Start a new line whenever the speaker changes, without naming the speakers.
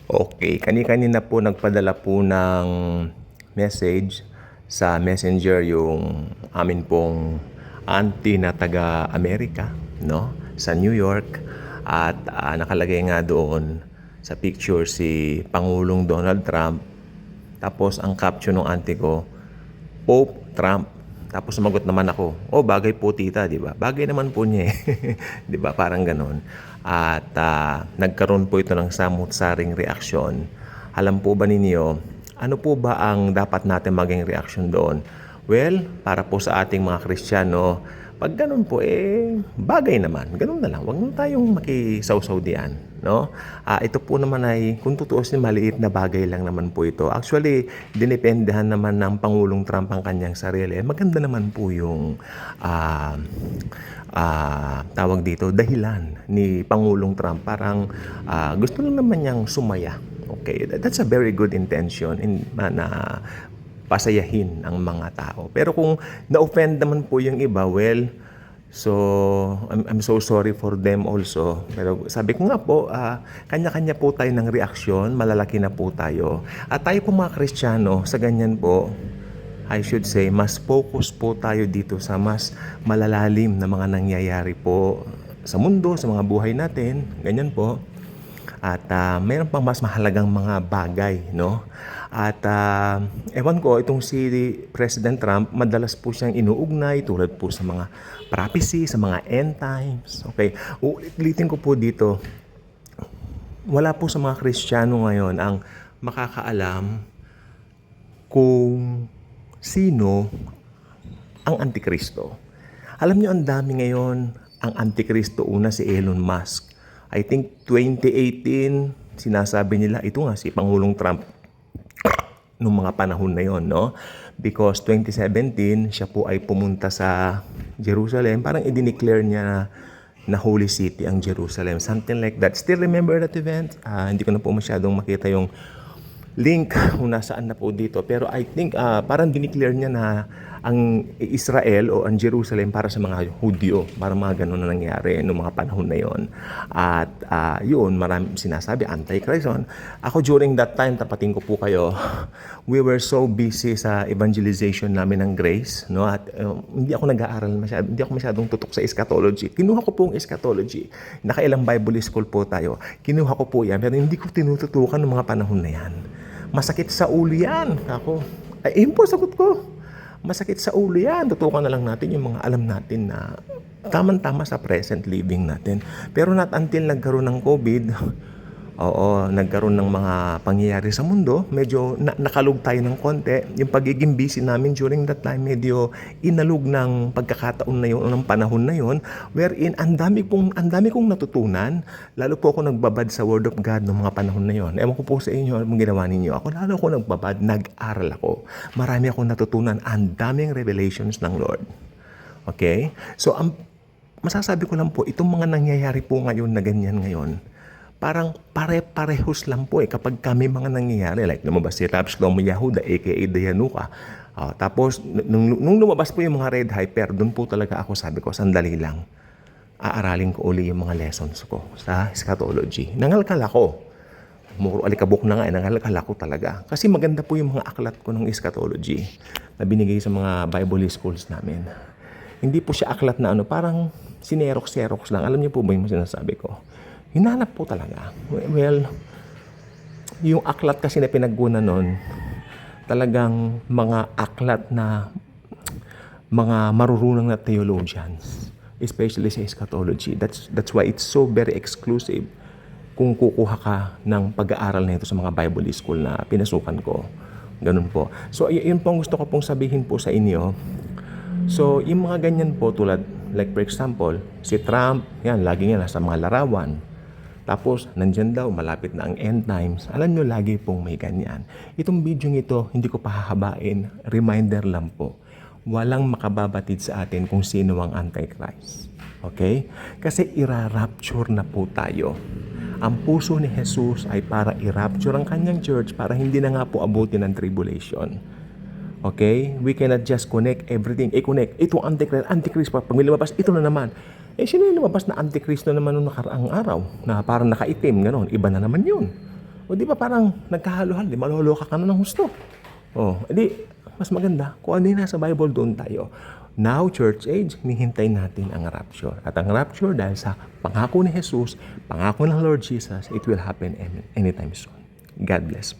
Okay, kani-kanina po nagpadala po ng message sa Messenger yung amin pong auntie na taga-Amerika, no? Sa New York. At nakalagay nga doon sa picture si Pangulong Donald Trump. Tapos ang caption ng auntie ko, Pope Trump. Tapos sumagot naman ako, oh bagay po tita, di ba? Bagay naman po niya eh. Di ba? Parang ganon. At nagkaroon po ito ng samut-saring reaksyon. Alam po ba ninyo, ano po ba ang dapat natin maging reaksyon doon? Well, para po sa ating mga Kristiyano, pag ganun po, bagay naman. Ganun na lang. Huwag na tayong makisawsaw diyan. No? Ito po naman ay, kung tutuusin, maliit na bagay lang naman po ito. Actually, dinipendehan naman ng Pangulong Trump ang kanyang sarili. Maganda naman po yung tawag dito, dahilan ni Pangulong Trump. Parang gusto lang naman niyang sumaya. Okay, that's a very good intention na pasayahin ang mga tao. Pero kung na-offend naman po yung iba, well, so I'm so sorry for them also. Pero sabi ko nga po, kanya-kanya po tayo ng reaksyon, malalaki na po tayo. At tayo po mga Kristiyano, sa ganyan po, I should say, mas focus po tayo dito sa mas malalalim na mga nangyayari po sa mundo, sa mga buhay natin. Ganyan po. At mayroon pang mas mahalagang mga bagay, no? At ewan ko, itong si President Trump, madalas po siyang inuugnay tulad po sa mga prophecy, sa mga end times. Okay, ulitin ko po dito, wala po sa mga Kristiyano ngayon ang makakaalam kung sino ang Antikristo. Alam niyo, ang dami ngayon ang Antikristo. Una si Elon Musk. I think 2018, sinasabi nila, ito nga si Pangulong Trump nung mga panahon na yon, no? Because 2017, siya po ay pumunta sa Jerusalem. Parang i-declare niya na holy city ang Jerusalem. Something like that. Still remember that event? Hindi ko na po masyadong makita yung link kung nasaan na po dito. Pero I think parang dineclare niya na ang Israel o ang Jerusalem para sa mga Hudyo. Parang mga ganun na nangyari noong mga panahon na yon. At yun, marami sinasabi, Antichrist. Ako during that time, tapatin ko po kayo, we were so busy sa evangelization namin ng Grace. No? At hindi ako nag-aaral masyado, hindi ako masyadong tutok sa eschatology. Kinuha ko po ang eschatology. Nakailang Bible school po tayo. Kinuha ko po yan, pero hindi ko tinututukan ng mga panahon na yan. Masakit sa ulo yan. Ako, yun po sagot ko. Masakit sa ulo yan. Tutukan na lang natin yung mga alam natin na tamang-tama sa present living natin. Pero not until nagkaroon ng COVID, nagkaroon ng mga pangyayari sa mundo, medyo nakalug tayo ng konti. Yung pagiging busy namin during that time, medyo inalug ng pagkakataon na yun, ng panahon na yun, wherein ang dami kong natutunan, lalo po ako nagbabad sa Word of God ng mga panahon na yun. Ewan ko po sa inyo, anong ginawa ninyo. Lalo ako nagbabad, nag-aral ako. Marami akong natutunan, ang daming revelations ng Lord. Okay? So, masasabi ko lang po, itong mga nangyayari po ngayon na ganyan ngayon, parang pare-parehos lang po kapag kami mga nangyayari. Like lumabas si Rab Shlomo Yehuda, aka Dayanuka. Tapos, nung lumabas po yung mga Red Hyper, doon po talaga ako sabi ko, sandali lang. Aaralin ko uli yung mga lessons ko sa eschatology. Nangalkal ako. Muro alikabok na nga, nangalkal ako talaga. Kasi maganda po yung mga aklat ko ng eschatology na binigay sa mga Bible schools namin. Hindi po siya aklat na parang sinerox-serox lang. Alam niyo po ba yung sinasabi ko? Hinanap po talaga. Well, yung aklat kasi na pinagkunan nun, talagang mga aklat na mga marurunong na theologians, especially sa eschatology. That's why it's so very exclusive kung kukuha ka ng pag-aaral na ito sa mga Bible school na pinasukan ko. Ganun po. So, yun po ang gusto ko pong sabihin po sa inyo. So, yung mga ganyan po tulad, like for example, si Trump, yan, lagi nga nasa mga larawan. Tapos, nandyan daw, malapit na ang end times. Alam nyo, lagi pong may ganyan. Itong video ito, hindi ko pahahabain. Reminder lang po. Walang makababatid sa atin kung sino ang Antichrist. Okay? Kasi ira-rapture na po tayo. Ang puso ni Jesus ay para i-rapture ang kanyang church para hindi na nga po abutin ng tribulation. Okay? We cannot just connect everything. I-connect. Ito ang Antichrist pa. Pag may lumabas, ito na naman. Sino yung lumabas na Antikristo naman nung nakaraang araw? Na parang nakaitim, gano'n. Iba na naman yun. O di ba parang nagkahalo-halo, maloloka ka na ng husto. Edi, mas maganda, kung ano yung nasa Bible, doon tayo. Now, church age, hinihintay natin ang rapture. At ang rapture, dahil sa pangako ni Jesus, pangako ng Lord Jesus, it will happen anytime soon. God bless.